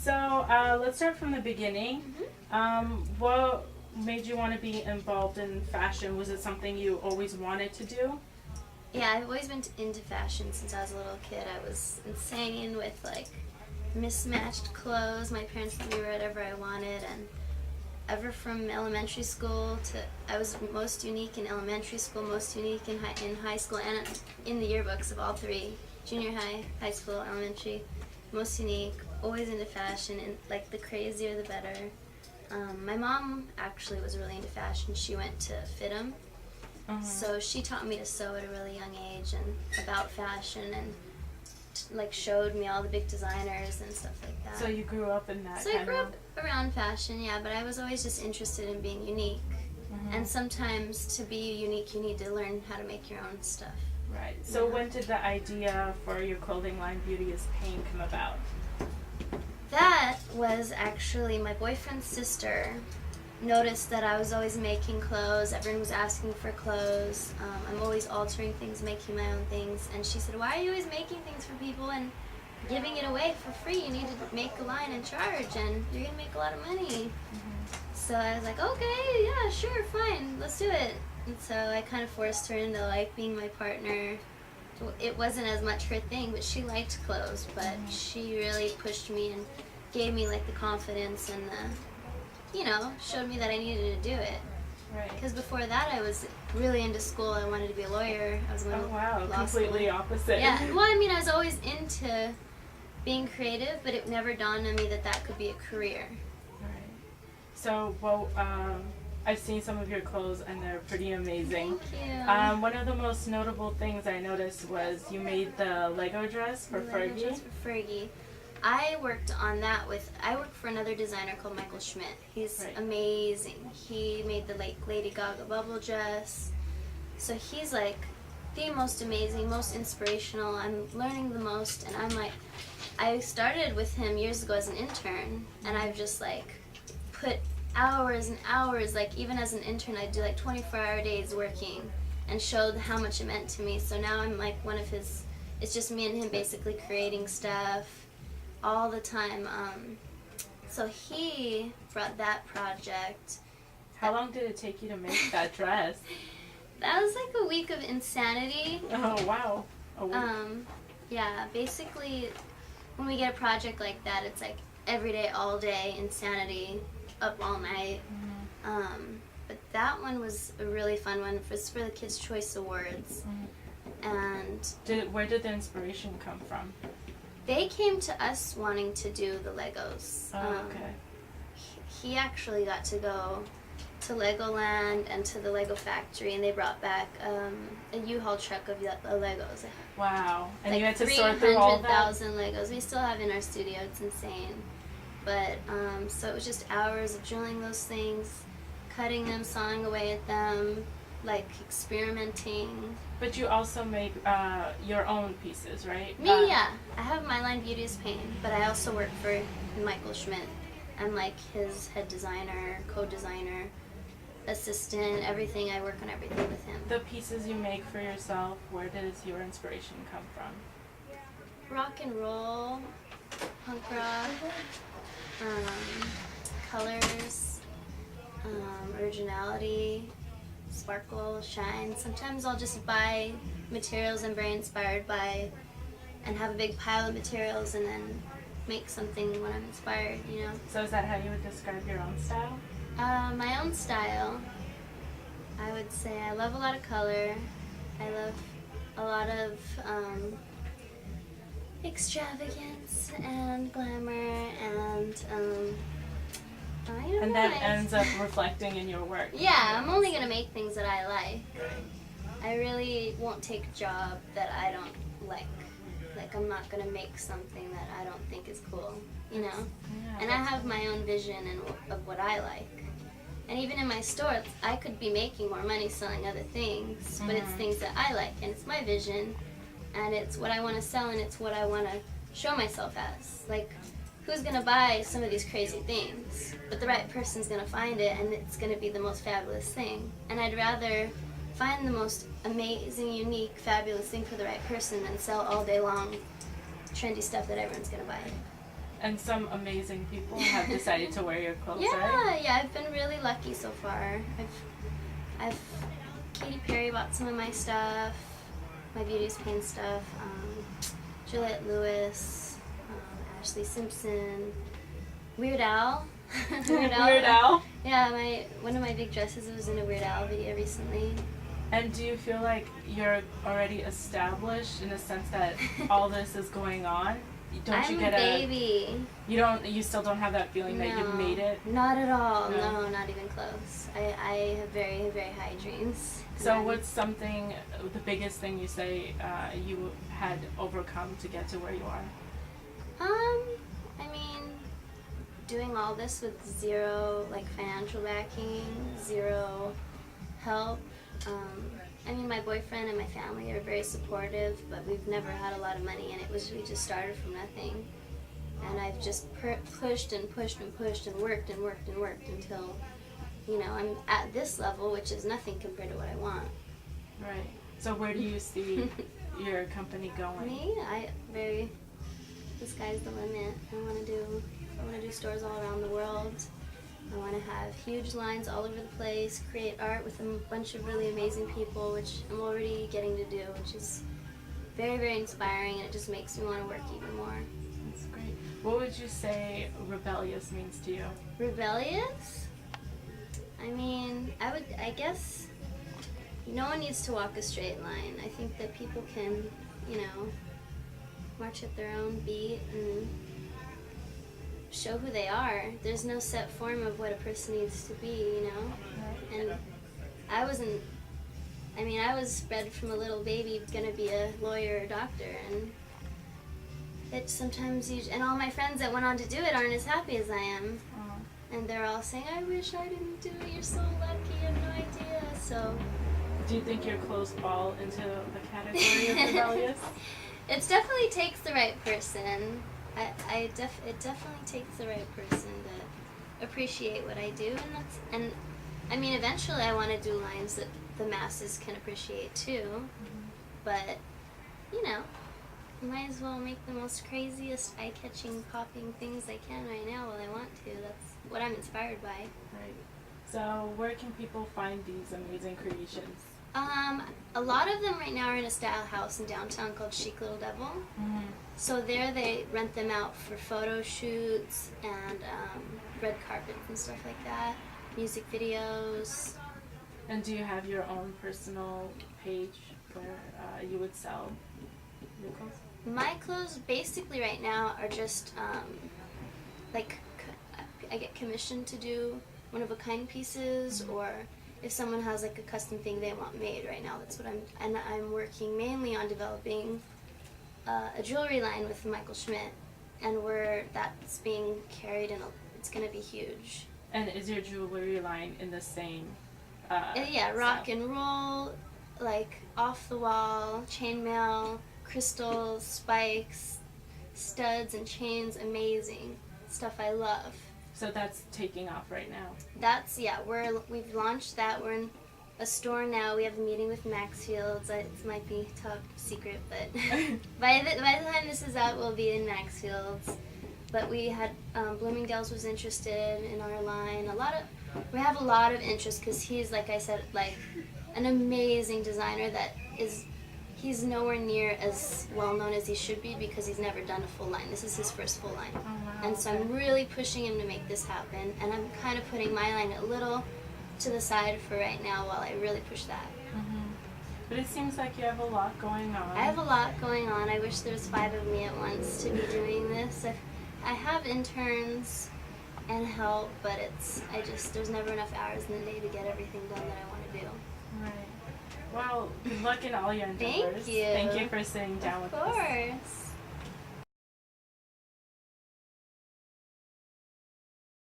So let's start from the beginning. What made you want to be involved in fashion? Was it something you always wanted to do? Yeah, I've always been into fashion since I was a little kid. I was insane with like mismatched clothes. My parents let me wear whatever I wanted, and ever from elementary school to I was most unique in elementary school, most unique in high school, and in the yearbooks of all three: junior high, high school, elementary. Most unique, always into fashion, and like the crazier the better. My mom actually was really into fashion. She went to FITM. So she taught me to sew at a really young age and about fashion, and like showed me all the big designers and stuff like that. So you grew up in that So I grew up around fashion, yeah, but I was always just interested in being unique. And sometimes to be unique, you need to learn how to make your own stuff. Right. So when did the idea for your clothing line, Beauty is Pain, come about? That was actually my boyfriend's sister noticed that I was always making clothes. Everyone was asking for clothes. I'm always altering things, making my own things. And she said, why are you always making things for people and giving it away for free? You need to make a line and charge, and you're going to make a lot of money. So I was like, okay, yeah, sure, fine, let's do it. And so I kind of forced her into like being my partner. It wasn't as much her thing, but she liked clothes, but she really pushed me and gave me like the confidence and the, showed me that I needed to do it. Right. Because before that I was really into school. I wanted to be a lawyer. I was going to law completely school. Opposite. Yeah, well, I mean, I was always into being creative, but it never dawned on me that that could be a career. Right. So, I've seen some of your clothes and they're pretty amazing. Thank you. One of the most notable things I noticed was you made the Lego dress for Fergie. Dress for Fergie. I worked on that I worked for another designer called Michael Schmidt. He's amazing. He made the Lady Gaga bubble dress. So he's like the most amazing, most inspirational. I'm learning the most, and I'm like, I started with him years ago as an intern, and I've just like put hours and hours, like even as an intern I'd do like 24-hour days working and showed how much it meant to me. So now I'm like one of his, it's just me and him basically creating stuff all the time. So he brought that project. How long did it take you to make that dress? That was like a week of insanity. Oh, wow. A week. Yeah, basically when we get a project like that, it's like every day, all day, insanity, up all night. But that one was a really fun one. It was for the Kids' Choice Awards. And where did the inspiration come from? they came to us wanting to do the Legos. Oh, okay. He actually got to go to Legoland and to the Lego factory, and they brought back a U-Haul truck of Legos. Wow. And like you had to sort through all that? 300,000 Legos. We still have in our studio. It's insane. But, so it was just hours of drilling those things, cutting them, sawing away at them, like experimenting. But you also make your own pieces, right? Me, yeah. I have my line Beauty is Pain, but I also work for Michael Schmidt. I'm like his head designer, co-designer, assistant, everything. I work on everything with him. The pieces you make for yourself, where does your inspiration come from? Rock and roll, punk rock, colors, originality, sparkle, shine. Sometimes I'll just buy materials I'm very inspired by and have a big pile of materials and then make something when I'm inspired, you know. So is that how you would describe your own style? My own style, I would say I love a lot of color. I love a lot of extravagance and glamour, and I don't know. And that ends up reflecting in your work. Yeah, I'm only gonna make things that I like. I really won't take a job that I don't like. Like, I'm not gonna make something that I don't think is cool, you know? Yeah, and I have my own vision of what I like. And even in my store, I could be making more money selling other things, but it's things that I like, and it's my vision, and it's what I want to sell, and it's what I want to show myself as. Like, who's gonna buy some of these crazy things? But the right person's gonna find it, and it's gonna be the most fabulous thing. And I'd rather find the most amazing, unique, fabulous thing for the right person than sell all day long trendy stuff that everyone's gonna buy. And some amazing people have decided to wear your clothes, Yeah, right? yeah, I've been really lucky so far. I've Katy Perry bought some of my stuff, my Beauty's Pain stuff, Juliette Lewis, Ashley Simpson, Weird Al. Weird Al? Yeah, one of my big dresses was in a Weird Al video recently. And do you feel like you're already established in the sense that all this is going on? Don't you get a baby. You still don't have that feeling that you've made it? Not at all. No? No, not even close. I have very, very high dreams. So what's something, the biggest thing you say you had overcome to get to where you are? I mean, doing all this with zero financial backing, zero help. I mean, my boyfriend and my family are very supportive, but we've never had a lot of money, and we just started from nothing. And I've just pushed and pushed and pushed and worked and worked and worked until, I'm at this level, which is nothing compared to what I want. Right. So where do you see your company going? Me? The sky's the limit. I want to do stores all around the world. I want to have huge lines all over the place, create art with a bunch of really amazing people, which I'm already getting to do, which is very, very inspiring, and it just makes me want to work even more. That's great. What would you say rebellious means to you? Rebellious? I mean, I guess no one needs to walk a straight line. I think that people can, march at their own beat and show who they are. There's no set form of what a person needs to be, And I was bred from a little baby gonna be a lawyer or doctor, and it sometimes and all my friends that went on to do it aren't as happy as I am. And they're all saying, I wish I didn't do it, you're so lucky, you have no idea. So do you think your clothes fall into the category of rebellious? It definitely takes the right person. It definitely takes the right person to appreciate what I do, and I mean, eventually I want to do lines that the masses can appreciate too. But you might as well make the most craziest, eye-catching, popping things I can right now while I want to. That's what I'm inspired by. Right. So where can people find these amazing creations? A lot of them right now are in a style house in downtown called Chic Little Devil. So there they rent them out for photo shoots and red carpets and stuff like that, music videos. And do you have your own personal page where you would sell your clothes? My clothes basically right now are just I get commissioned to do one-of-a-kind pieces, or if someone has a custom thing they want made right now, that's what I'm working mainly on developing a jewelry line with Michael Schmidt, and that's being carried, and it's going to be huge. And is your jewelry line in the same yeah, rock and roll, off the wall, chainmail, crystals, spikes, studs and chains, amazing stuff I love. So that's taking off right now. We've launched that. We're in a store now. We have a meeting with Maxfield's. It might be top secret, but by the time this is out, we'll be in Maxfield's. But we had Bloomingdale's was interested in our line. We have a lot of interest because he's, like I said, an amazing designer he's nowhere near as well known as he should be because he's never done a full line. This is his first full line. Oh, wow. And so I'm really pushing him to make this happen, and I'm kind of putting my line a little to the side for right now while I really push that. But it seems like you have a lot going on. I have a lot going on. I wish there was 5 of me at once to be doing this. I have interns and help, but there's never enough hours in the day to get everything done that I want to do. Right. Well, good luck in all your endeavors. Thank you. Thank you for sitting down with us. Of course.